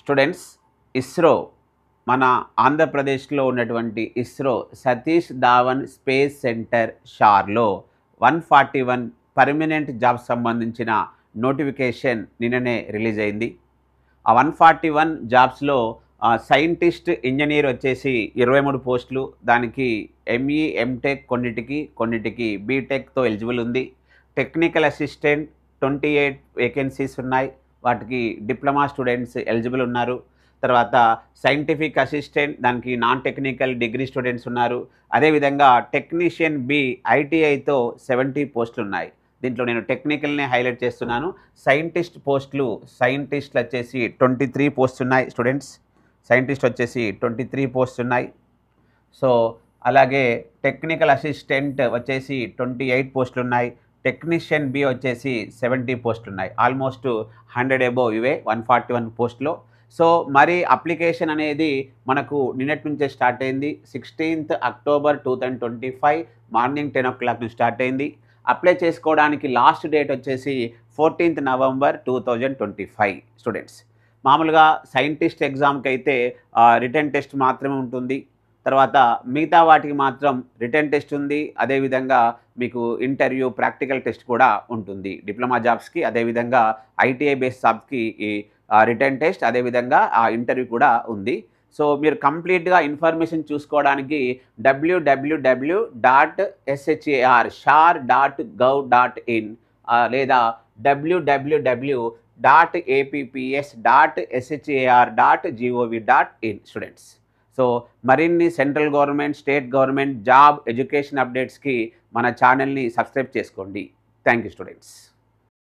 Students, ISRO మన ఆంధ్రప్రదేశ్లో ఉన్నటువంటి ISRO Satish Dhawan space centre షార్లో 141 పర్మనెంట్ జాబ్ సంబంధించిన నోటిఫికేషన్ నిన్ననే రిలీజ్ అయింది. ఆ 141 జాబ్స్లో సైంటిస్ట్ ఇంజనీర్ వచ్చేసి 23 పోస్టులు, దానికి ఎంఈ ఎంటెక్ కొన్నిటికి బీటెక్తో ఎలిజిబుల్ ఉంది. టెక్నికల్ అసిస్టెంట్ 28 వేకెన్సీస్ ఉన్నాయి, వాటికి డిప్లొమా స్టూడెంట్స్ ఎలిజిబుల్ ఉన్నారు. తర్వాత సైంటిఫిక్ అసిస్టెంట్, దానికి నాన్ టెక్నికల్ డిగ్రీ స్టూడెంట్స్ ఉన్నారు. అదేవిధంగా టెక్నీషియన్ బి ఐటీఐతో 70 పోస్టులు ఉన్నాయి. దీంట్లో నేను టెక్నికల్ని హైలైట్ చేస్తున్నాను. సైంటిస్టులు వచ్చేసి 23 పోస్ట్స్ ఉన్నాయి స్టూడెంట్స్. సైంటిస్ట్ వచ్చేసి 23 పోస్ట్స్ ఉన్నాయి. సో అలాగే టెక్నికల్ అసిస్టెంట్ వచ్చేసి 28 పోస్టులు ఉన్నాయి. టెక్నీషియన్ బి వచ్చేసి 70 పోస్టులు ఉన్నాయి. ఆల్మోస్ట్ 100 అబోవ్ ఇవే 141 పోస్టులో. సో మరి అప్లికేషన్ అనేది మనకు నిన్నటి నుంచే స్టార్ట్ అయింది. 16th అక్టోబర్ 2025 మార్నింగ్ 10 o'clock నుంచి స్టార్ట్ అయింది. అప్లై చేసుకోవడానికి లాస్ట్ డేట్ వచ్చేసి 14th నవంబర్ 2025 స్టూడెంట్స్. మామూలుగా సైంటిస్ట్ ఎగ్జామ్కి అయితే రిటన్ టెస్ట్ మాత్రమే ఉంటుంది. తర్వాత మిగతా వాటికి మాత్రం రిటన్ టెస్ట్ ఉంది. అదేవిధంగా మీకు ఇంటర్వ్యూ ప్రాక్టికల్ టెస్ట్ కూడా ఉంటుంది డిప్లొమా జాబ్స్కి. అదేవిధంగా ఐటీఐ బేస్డ్ జాబ్స్కి ఈ రిటన్ టెస్ట్, అదేవిధంగా ఆ ఇంటర్వ్యూ కూడా ఉంది. సో మీరు కంప్లీట్గా ఇన్ఫర్మేషన్ చూసుకోవడానికి www.shar.gov.in లేదా www.apps.shar.gov.in స్టూడెంట్స్. సో మరిన్ని central government, state government job education అప్డేట్స్కి మన ఛానల్ని సబ్స్క్రైబ్ చేసుకోండి. Thank you students.